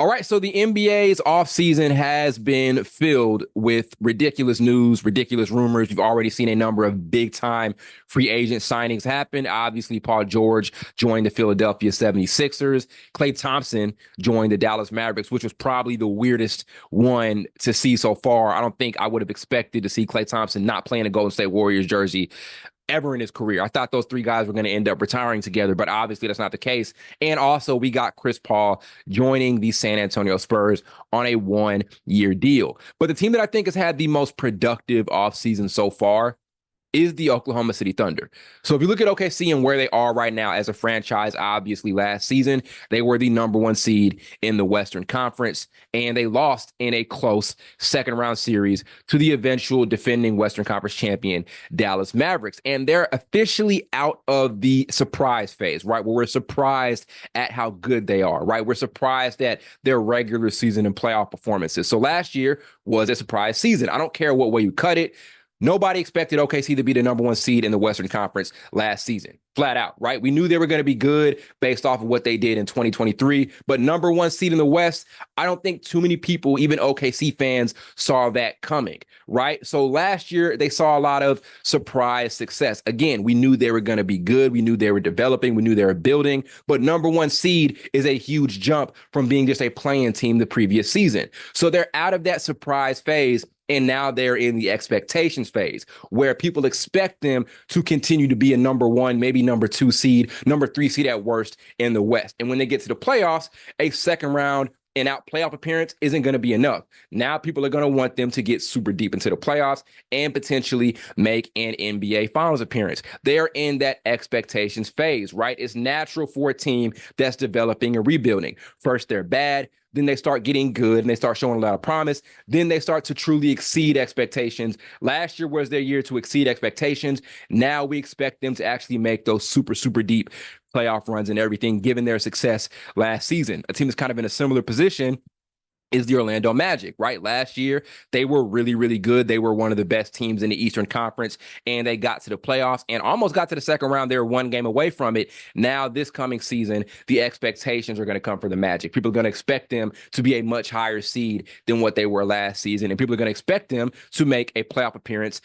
right, so the NBA's offseason has been filled with ridiculous news, ridiculous rumors. You've already seen a number of big-time free agent signings happen. Obviously, Paul George joined the Philadelphia 76ers. Klay Thompson joined the Dallas Mavericks, which was probably the weirdest one to see so far. I don't think I would have expected to see Klay Thompson not playing a Golden State Warriors jersey ever in his career. I thought those three guys were going to end up retiring together, but obviously that's not the case. And also we got Chris Paul joining the San Antonio Spurs on a 1-year deal. But the team that I think has had the most productive offseason so far is the Oklahoma City Thunder. So if you look at OKC and where they are right now as a franchise, obviously last season, they were the number 1 seed in the Western Conference, and they lost in a close second-round series to the eventual defending Western Conference champion, Dallas Mavericks. And they're officially out of the surprise phase, right, where we're surprised at how good they are, right? We're surprised at their regular season and playoff performances. So last year was a surprise season. I don't care what way you cut it. Nobody expected OKC to be the number 1 seed in the Western Conference last season. Flat out, right? We knew they were going to be good based off of what they did in 2023, but number 1 seed in the West, I don't think too many people, even OKC fans, saw that coming, right? So last year, they saw a lot of surprise success. Again, we knew they were going to be good. We knew they were developing. We knew they were building, but number 1 seed is a huge jump from being just a playing team the previous season. So they're out of that surprise phase. And now they're in the expectations phase where people expect them to continue to be a number 1, maybe number 2 seed, number 3 seed at worst in the West. And when they get to the playoffs, a second round and out playoff appearance isn't going to be enough. Now people are going to want them to get super deep into the playoffs and potentially make an NBA Finals appearance. They're in that expectations phase, right? It's natural for a team that's developing and rebuilding. First, they're bad. Then they start getting good and they start showing a lot of promise. Then they start to truly exceed expectations. Last year was their year to exceed expectations. Now we expect them to actually make those super, super deep playoff runs and everything, given their success last season. A team that's kind of in a similar position is the Orlando Magic, right? Last year, they were really, really good. They were one of the best teams in the Eastern Conference, and they got to the playoffs and almost got to the second round. They were 1 game away from it. Now, this coming season, the expectations are going to come for the Magic. People are going to expect them to be a much higher seed than what they were last season, and people are going to expect them to make a playoff appearance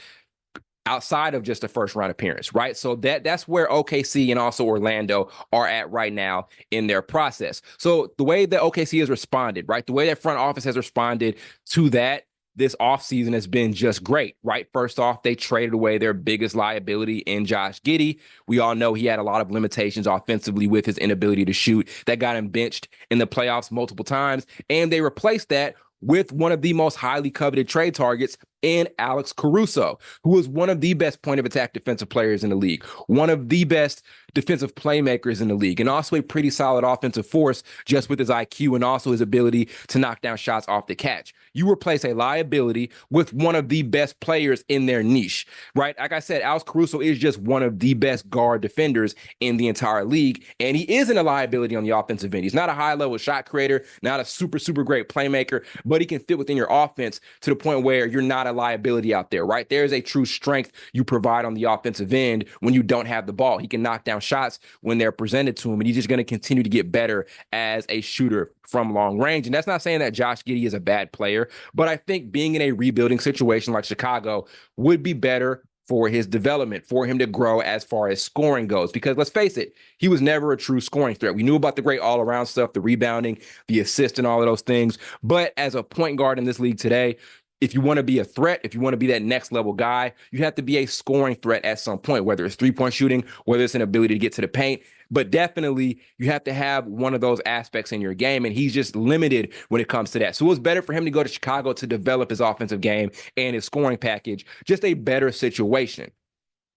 outside of just a first round appearance, right? So that's where OKC and also Orlando are at right now in their process. So the way that OKC has responded, right? The way that front office has responded to that this offseason has been just great, right? First off, they traded away their biggest liability in Josh Giddey. We all know he had a lot of limitations offensively with his inability to shoot. That got him benched in the playoffs multiple times, and they replaced that with one of the most highly coveted trade targets in Alex Caruso, who is one of the best point of attack defensive players in the league, one of the best defensive playmakers in the league, and also a pretty solid offensive force just with his IQ and also his ability to knock down shots off the catch. You replace a liability with one of the best players in their niche, right? Like I said, Alex Caruso is just one of the best guard defenders in the entire league, and he isn't a liability on the offensive end. He's not a high-level shot creator, not a super, super great playmaker, but he can fit within your offense to the point where you're not a liability out there, right? There's a true strength you provide on the offensive end when you don't have the ball. He can knock down shots when they're presented to him, and he's just going to continue to get better as a shooter from long range. And that's not saying that Josh Giddey is a bad player, but I think being in a rebuilding situation like Chicago would be better for his development, for him to grow as far as scoring goes. Because let's face it, he was never a true scoring threat. We knew about the great all-around stuff, the rebounding, the assist, and all of those things. But as a point guard in this league today, if you want to be a threat, if you want to be that next level guy, you have to be a scoring threat at some point, whether it's three-point shooting, whether it's an ability to get to the paint. But definitely you have to have one of those aspects in your game, and he's just limited when it comes to that. So it was better for him to go to Chicago to develop his offensive game and his scoring package, just a better situation.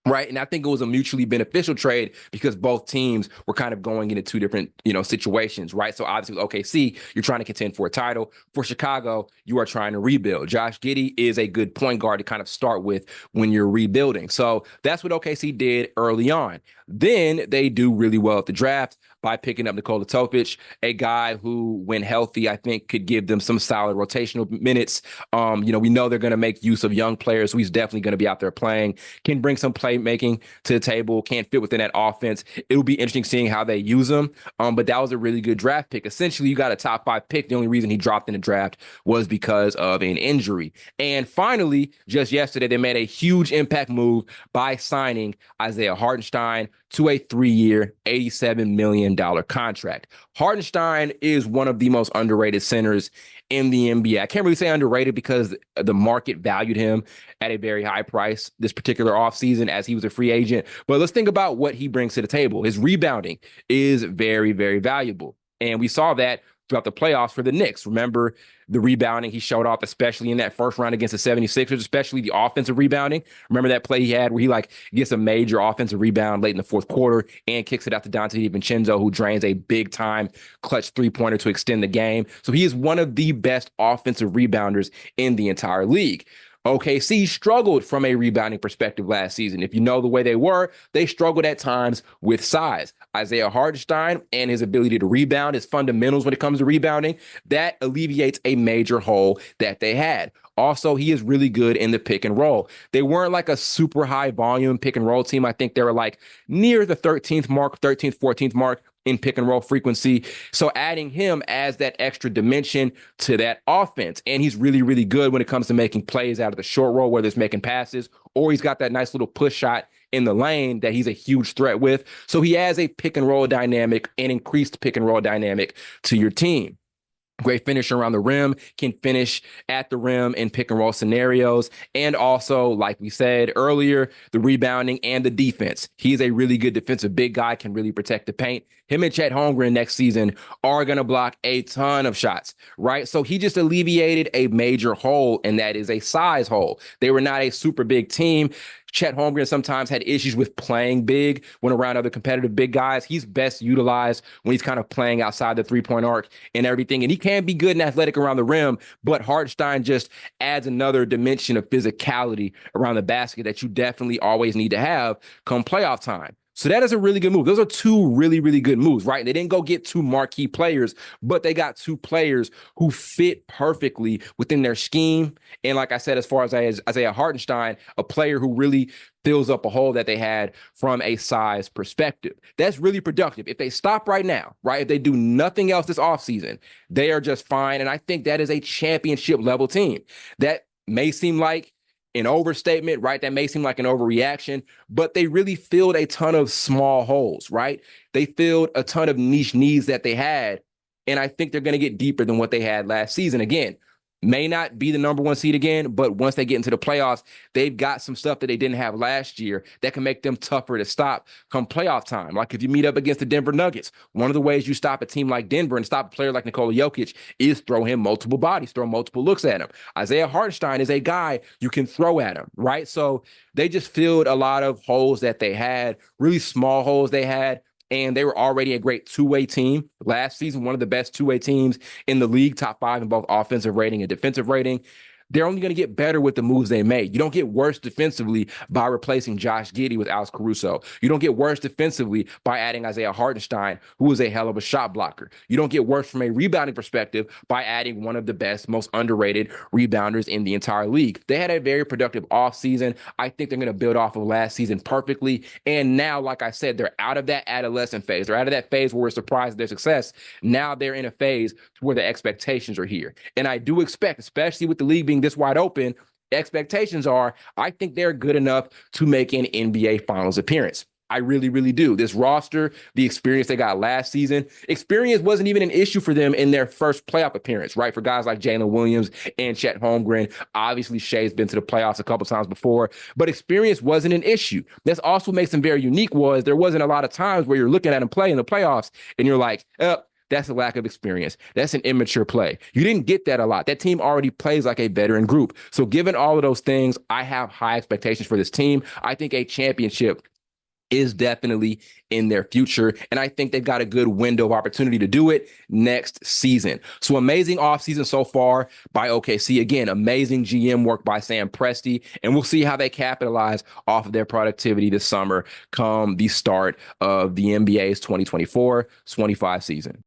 Right. And I think it was a mutually beneficial trade because both teams were kind of going into two different, situations. Right. So obviously with OKC, you're trying to contend for a title. For Chicago, you are trying to rebuild. Josh Giddey is a good point guard to kind of start with when you're rebuilding. So that's what OKC did early on. Then they do really well at the draft by picking up Nikola Topic, a guy who, when healthy, I think could give them some solid rotational minutes. We know they're going to make use of young players, so he's definitely going to be out there playing, can bring some playmaking to the table, can't fit within that offense. It'll be interesting seeing how they use him. But that was a really good draft pick. Essentially, you got a top 5 pick. The only reason he dropped in the draft was because of an injury. And finally, just yesterday, they made a huge impact move by signing Isaiah Hartenstein to a 3-year, $87 million contract. Hartenstein is one of the most underrated centers in the NBA. I can't really say underrated because the market valued him at a very high price this particular offseason as he was a free agent. But let's think about what he brings to the table. His rebounding is very, very valuable. And we saw that throughout the playoffs for the Knicks. Remember the rebounding he showed off, especially in that first round against the 76ers, especially the offensive rebounding. Remember that play he had where he gets a major offensive rebound late in the fourth quarter and kicks it out to Dante DiVincenzo, who drains a big time clutch 3-pointer to extend the game. So he is one of the best offensive rebounders in the entire league. OKC struggled from a rebounding perspective last season. If you know the way they were, they struggled at times with size. Isaiah Hartenstein and his ability to rebound, his fundamentals when it comes to rebounding, that alleviates a major hole that they had. Also, he is really good in the pick and roll. They weren't like a super high volume pick and roll team. I think they were near the 13th, 14th mark in pick and roll frequency. So adding him as that extra dimension to that offense. And he's really, really good when it comes to making plays out of the short roll, whether it's making passes or he's got that nice little push shot in the lane that he's a huge threat with. So he has a pick and roll dynamic, an increased pick and roll dynamic to your team. Great finisher around the rim, can finish at the rim in pick and roll scenarios. And also, like we said earlier, the rebounding and the defense. He's a really good defensive big guy, can really protect the paint. Him and Chet Holmgren next season are going to block a ton of shots, right? So he just alleviated a major hole, and that is a size hole. They were not a super big team. Chet Holmgren sometimes had issues with playing big when around other competitive big guys. He's best utilized when he's kind of playing outside the three-point arc and everything. And he can be good and athletic around the rim, but Hartenstein just adds another dimension of physicality around the basket that you definitely always need to have come playoff time. So that is a really good move. Those are two really, really good moves, right? They didn't go get two marquee players, but they got two players who fit perfectly within their scheme. And like I said, as far as Isaiah Hartenstein, a player who really fills up a hole that they had from a size perspective. That's really productive. If they stop right now, right, if they do nothing else this offseason, they are just fine. And I think that is a championship level team. That may seem like an overstatement, right? That may seem like an overreaction, but they really filled a ton of small holes, right? They filled a ton of niche needs that they had. And I think they're going to get deeper than what they had last season. Again, may not be the number 1 seed again, but once they get into the playoffs, they've got some stuff that they didn't have last year that can make them tougher to stop come playoff time. Like if you meet up against the Denver Nuggets, one of the ways you stop a team like Denver and stop a player like Nikola Jokic is throw him multiple bodies, throw multiple looks at him. Isaiah Hartenstein is a guy you can throw at him, right? So they just filled a lot of holes that they had, really small holes they had. And they were already a great two-way team last season, one of the best two-way teams in the league, top 5 in both offensive rating and defensive rating. They're only going to get better with the moves they made. You don't get worse defensively by replacing Josh Giddey with Alex Caruso. You don't get worse defensively by adding Isaiah Hartenstein, who is a hell of a shot blocker. You don't get worse from a rebounding perspective by adding one of the best, most underrated rebounders in the entire league. They had a very productive offseason. I think they're going to build off of last season perfectly. And now, like I said, they're out of that adolescent phase. They're out of that phase where we're surprised at their success. Now they're in a phase where the expectations are here. And I do expect, especially with the league being this wide open, expectations are, I think they're good enough to make an NBA Finals appearance. I really, really do. This roster, the experience they got last season, experience wasn't even an issue for them in their first playoff appearance, right? For guys like Jalen Williams and Chet Holmgren. Obviously, Shai's been to the playoffs a couple times before, but experience wasn't an issue. That's also makes them very unique was there wasn't a lot of times where you're looking at them play in the playoffs and you're like, that's a lack of experience. That's an immature play. You didn't get that a lot. That team already plays like a veteran group. So given all of those things, I have high expectations for this team. I think a championship is definitely in their future. And I think they've got a good window of opportunity to do it next season. So amazing offseason so far by OKC. Again, amazing GM work by Sam Presti. And we'll see how they capitalize off of their productivity this summer come the start of the NBA's 2024-25 season.